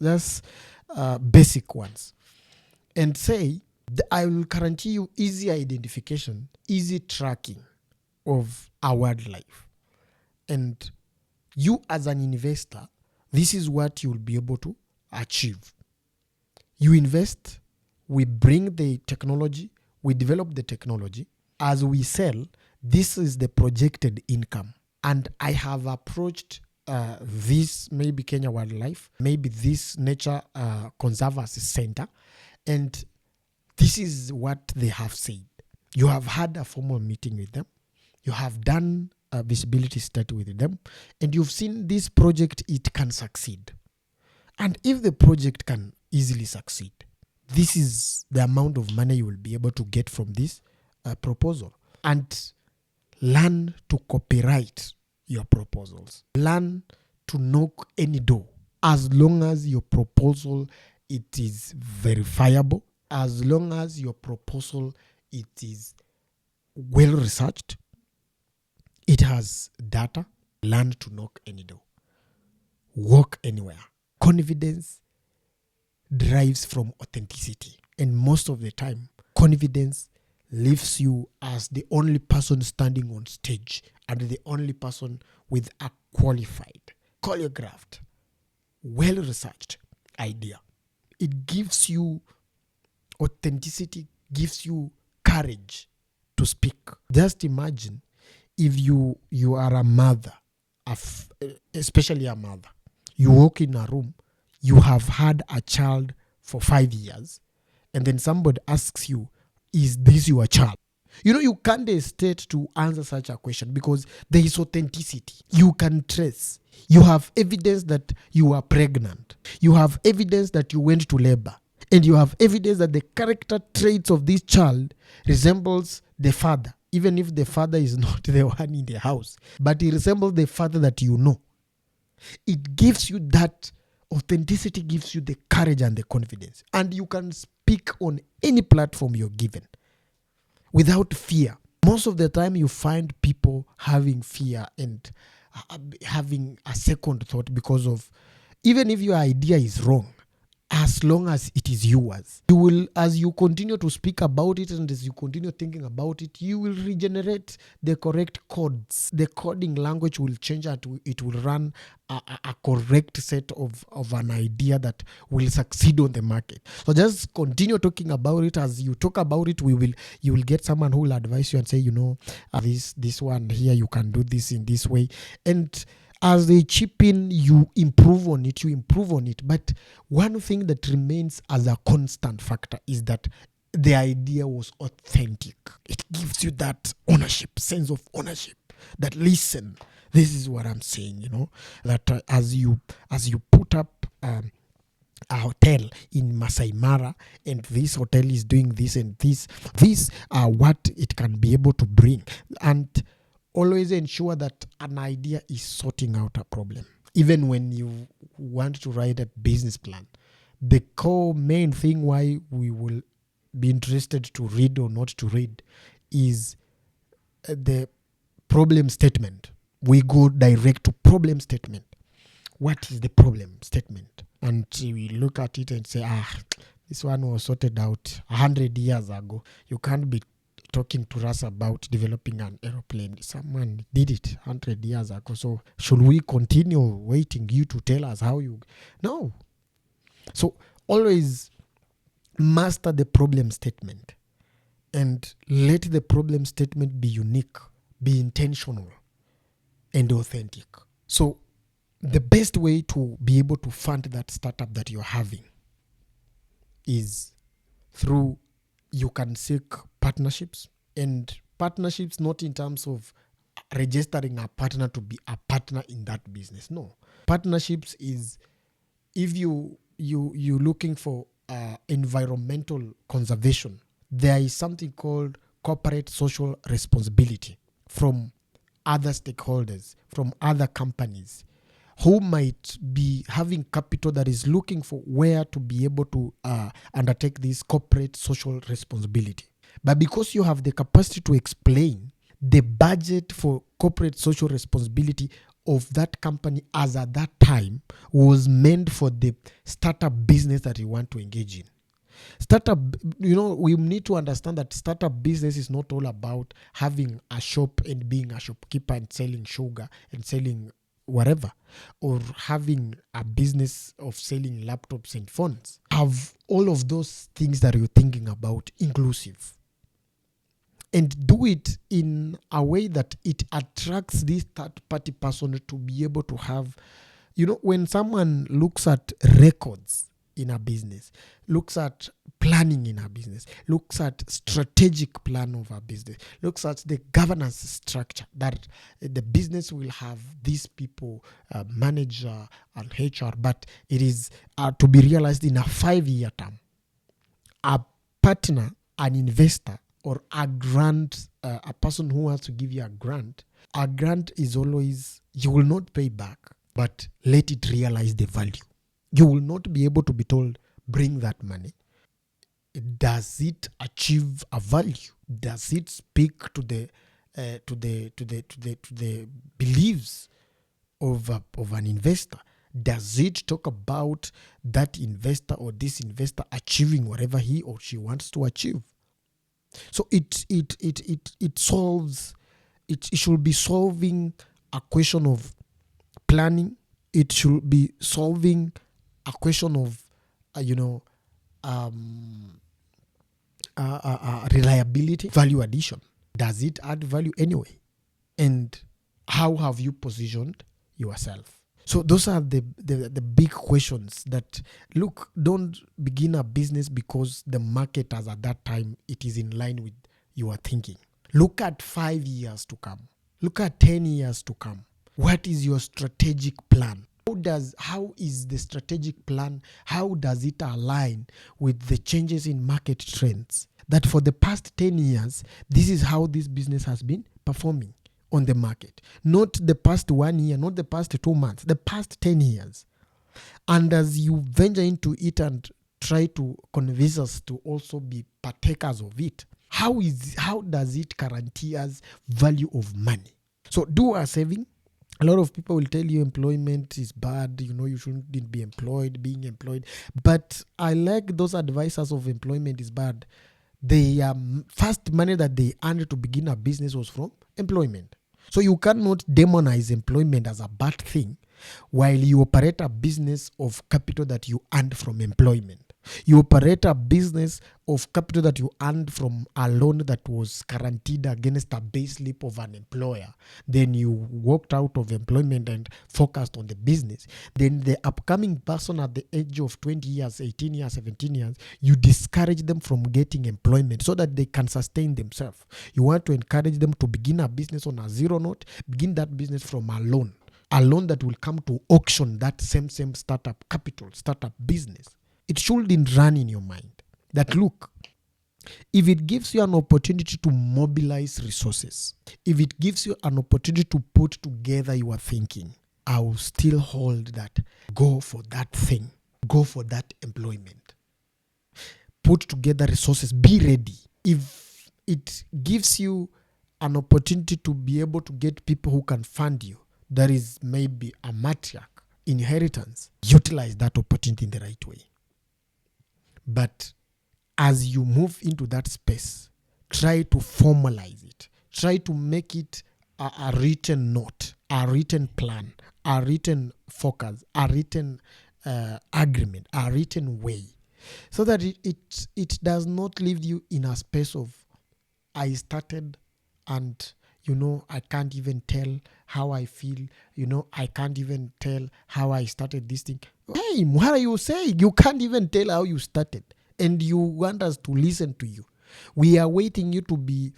basic ones, and say, I will guarantee you easy identification, easy tracking of a wildlife. And you as an investor, this is what you'll be able to achieve. You invest, we bring the technology, we develop the technology. As we sell, this is the projected income. And I have approached this, maybe Kenya Wildlife, maybe this Nature Conservancy Center, and this is what they have said. You have had a formal meeting with them. You have done a visibility study with them, and you've seen this project, it can succeed. And if the project can easily succeed, this is the amount of money you will be able to get from this proposal. And learn to copyright your proposals. Learn to knock any door. As long as your proposal, it is verifiable, as long as your proposal, it is well researched, it has data, learn to knock any door. Walk anywhere. Confidence drives from authenticity. And most of the time, confidence leaves you as the only person standing on stage and the only person with a qualified, choreographed, well-researched idea. It gives you authenticity, gives you courage to speak. Just imagine if you are a mother, especially a mother. You walk in a room, you have had a child for 5 years, and then somebody asks you, is this your child? You can't hesitate to answer such a question because there is authenticity. You can trace. You have evidence that you are pregnant. You have evidence that you went to labor. And you have evidence that the character traits of this child resembles the father, even if the father is not the one in the house, but he resembles the father that you know. It gives you that authenticity, gives you the courage and the confidence. And you can speak on any platform you're given without fear. Most of the time you find people having fear and having a second thought because of, even if your idea is wrong, as long as it is yours, you will, as you continue to speak about it and as you continue thinking about it, you will regenerate the correct codes. The coding language will change and it will run a correct set of an idea that will succeed on the market. So just continue talking about it. As you talk about it, you will get someone who will advise you and say, this one here, you can do this in this way. And as they chip in, you improve on it. But one thing that remains as a constant factor is that the idea was authentic. It gives you that ownership, sense of ownership, that listen, this is what I'm saying, that as you put up a hotel in Masai Mara, and this hotel is doing this and this. These are what it can be able to bring. And always ensure that an idea is sorting out a problem. Even when you want to write a business plan, the core main thing why we will be interested to read or not to read is the problem statement. We go direct to problem statement. What is the problem statement? And we look at it and say, this one was sorted out 100 years ago. You can't be talking to us about developing an aeroplane. Someone did it 100 years ago. So should we continue waiting you to tell us how you... No. So always master the problem statement and let the problem statement be unique, be intentional and authentic. So the best way to be able to fund that startup that you're having is through, you can seek partnerships, and partnerships not in terms of registering a partner to be a partner in that business. No, partnerships is if you looking for environmental conservation, there is something called corporate social responsibility from other stakeholders, from other companies who might be having capital that is looking for where to be able to undertake this corporate social responsibility. But because you have the capacity to explain the budget for corporate social responsibility of that company as at that time was meant for the startup business that you want to engage in. Startup, we need to understand that startup business is not all about having a shop and being a shopkeeper and selling sugar and selling whatever, or having a business of selling laptops and phones. Have all of those things that you're thinking about inclusive, and do it in a way that it attracts this third-party person to be able to have, when someone looks at records in a business, looks at planning in a business, looks at strategic plan of a business, looks at the governance structure, that the business will have these people, manager and HR, but it is to be realized in a 5-year term. A partner, an investor, or a grant, a person who wants to give you a grant is always, you will not pay back, but let it realize the value. You will not be able to be told, bring that money. Does it achieve a value? Does it speak to the beliefs of an investor? Does it talk about that investor or this investor achieving whatever he or she wants to achieve? So it solves. It should be solving a question of planning. It should be solving a question of reliability, value addition. Does it add value anyway? And how have you positioned yourself? So those are the big questions that, look, don't begin a business because the market as at that time it is in line with your thinking. Look at 5 years to come. Look at 10 years to come. What is your strategic plan? How is the strategic plan? How does it align with the changes in market trends? That for the past 10 years, this is how this business has been performing on the market. Not the past 1 year, not the past 2 months, the past 10 years. And as you venture into it and try to convince us to also be partakers of it, how does it guarantee us value of money? So do a saving. A lot of people will tell you employment is bad, you shouldn't be being employed. But I like those advisors of employment is bad. The first money that they earned to begin a business was from employment. So you cannot demonize employment as a bad thing while you operate a business of capital that you earned from employment. You operate a business of capital that you earned from a loan that was guaranteed against a base slip of an employer. Then you walked out of employment and focused on the business. Then the upcoming person at the age of 20 years, 18 years, 17 years, you discourage them from getting employment so that they can sustain themselves. You want to encourage them to begin a business on a zero note, begin that business from a loan. a loan that will come to auction that same startup capital, startup business. It shouldn't run in your mind that, look, if it gives you an opportunity to mobilize resources, if it gives you an opportunity to put together your thinking, I will still hold that. Go for that thing. Go for that employment. Put together resources. Be ready. If it gives you an opportunity to be able to get people who can fund you, there is maybe a matriarch, inheritance, utilize that opportunity in the right way. But as you move into that space, try to formalize it. Try to make it a written note, a written plan, a written focus, a written agreement, a written way, so that it does not leave you in a space of, I started and I can't even tell how I feel. I can't even tell how I started this thing. Hey, what are you saying? You can't even tell how you started, and you want us to listen to you. We are waiting you to be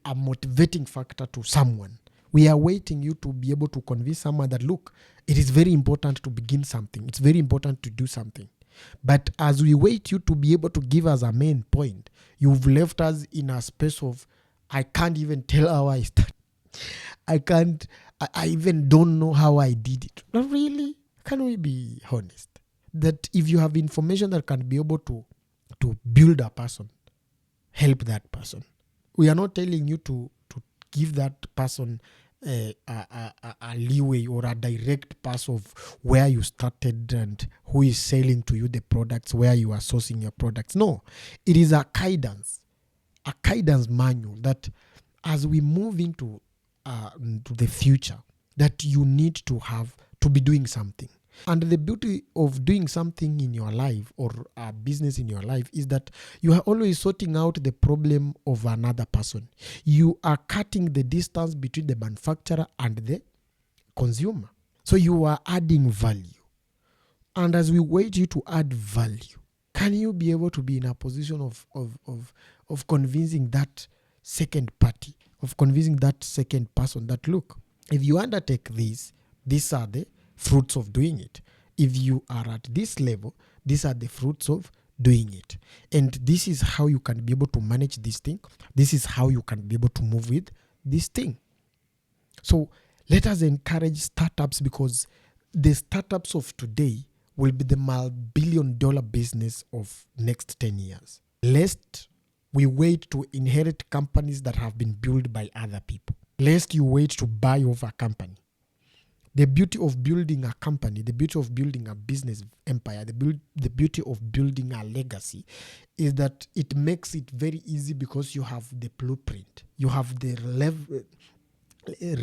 a motivating factor to someone. We are waiting you to be able to convince someone that, look, it is very important to begin something. It's very important to do something. But as we wait you to be able to give us a main point, you've left us in a space of, I can't even tell how I started. I even don't know how I did it. Not really. Can we be honest? That if you have information that can be able to build a person, help that person. We are not telling you to give that person a leeway or a direct pass of where you started and who is selling to you the products, where you are sourcing your products. No, it is a guidance manual that as we move into to the future, that you need to have to be doing something. And the beauty of doing something in your life or a business in your life is that you are always sorting out the problem of another person. You are cutting the distance between the manufacturer and the consumer. So you are adding value. And as we wait you to add value, can you be able to be in a position of convincing that second party, of convincing that second person that, look, if you undertake this, these are the fruits of doing it. If you are at this level, these are the fruits of doing it. And this is how you can be able to manage this thing. This is how you can be able to move with this thing. So let us encourage startups, because the startups of today will be the multi-billion-dollar business of next 10 years. Lest we wait to inherit companies that have been built by other people. Lest you wait to buy over a company. The beauty of building a company, the beauty of building a business empire, the beauty of building a legacy is that it makes it very easy, because you have the blueprint. You have the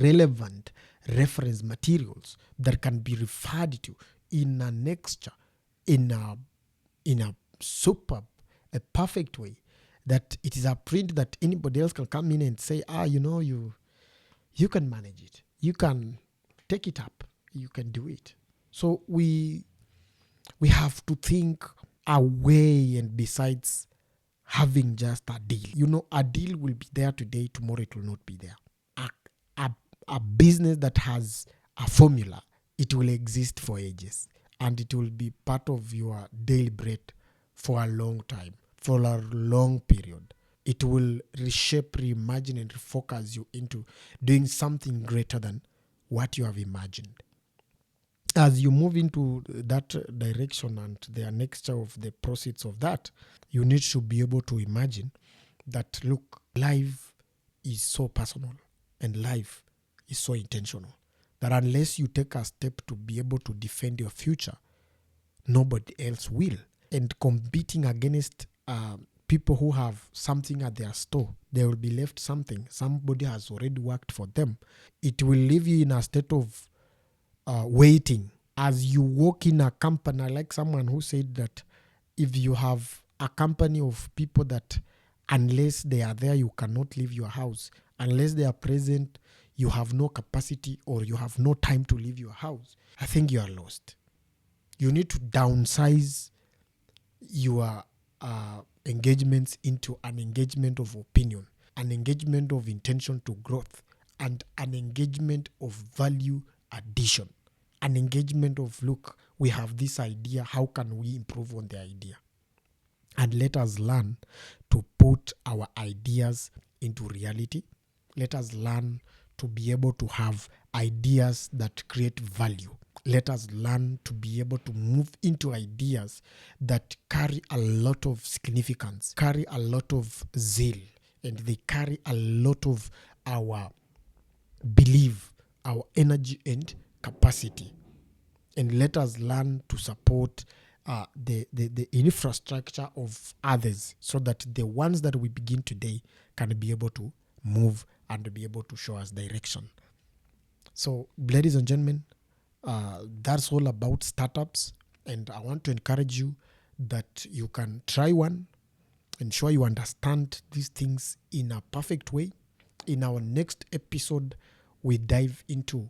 relevant reference materials that can be referred to in a nexture, in a superb, a perfect way, that it is a print that anybody else can come in and say, you can manage it. You can take it up. You can do it. So we have to think away, and besides having just a deal. A deal will be there today, tomorrow it will not be there. A business that has a formula, it will exist for ages, and it will be part of your daily bread for a long time, for a long period. It will reshape, reimagine, and refocus you into doing something greater than what you have imagined. As you move into that direction and the annexure of the proceeds of that, you need to be able to imagine that, look, life is so personal and life is so intentional that unless you take a step to be able to defend your future, nobody else will. And competing against people who have something at their store, they will be left something. Somebody has already worked for them. It will leave you in a state of waiting. As you work in a company, like someone who said that if you have a company of people that unless they are there, you cannot leave your house. Unless they are present, you have no capacity or you have no time to leave your house. I think you are lost. You need to downsize your engagements into an engagement of opinion, an engagement of intention to growth, and an engagement of value addition, an engagement of, look, we have this idea, how can we improve on the idea? And let us learn to put our ideas into reality. Let us learn to be able to have ideas that create value. Let us learn to be able to move into ideas that carry a lot of significance, carry a lot of zeal, and they carry a lot of our belief, our energy and capacity. And let us learn to support the infrastructure of others, so that the ones that we begin today can be able to move and be able to show us direction. So, ladies and gentlemen, that's all about startups. And I want to encourage you that you can try one, ensure you understand these things in a perfect way. In our next episode, we dive into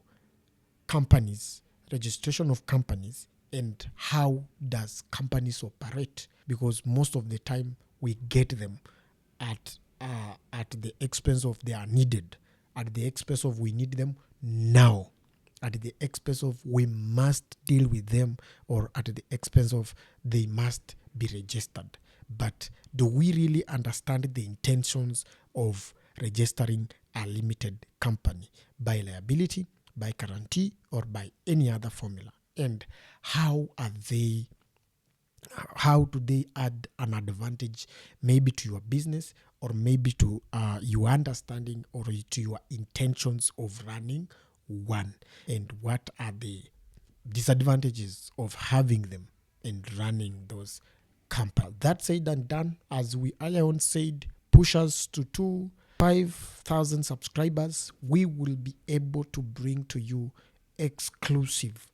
companies, registration of companies, and how does companies operate, because most of the time we get them at the expense of they are needed, at the expense of we need them now, at the expense of we must deal with them, or at the expense of they must be registered. But do we really understand the intentions of registering a limited company by liability, by guarantee, or by any other formula? And how do they add an advantage, maybe to your business, or maybe to your understanding, or to your intentions of running one? And what are the disadvantages of having them and running those companies? That said and done, as we earlier on said, push us to 5,000 subscribers. We will be able to bring to you exclusive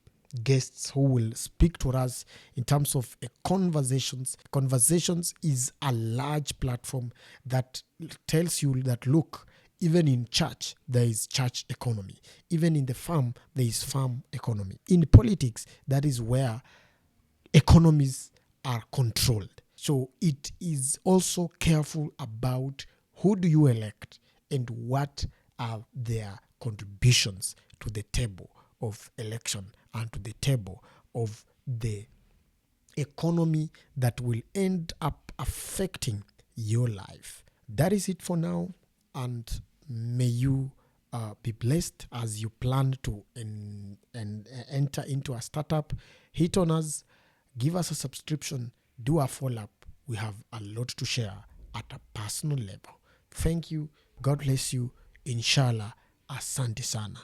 guests who will speak to us in terms of conversations. Conversations is a large platform that tells you that, look, even in church, there is church economy. Even in the farm, there is farm economy. In politics, that is where economies are controlled. So it is also careful about who do you elect and what are their contributions to the table of election and to the table of the economy that will end up affecting your life. That is it for now, and may you be blessed as you plan to enter into a startup. Hit on us, give us a subscription, do a follow-up. We have a lot to share at a personal level. Thank you. God bless you. Inshallah. Asante sana.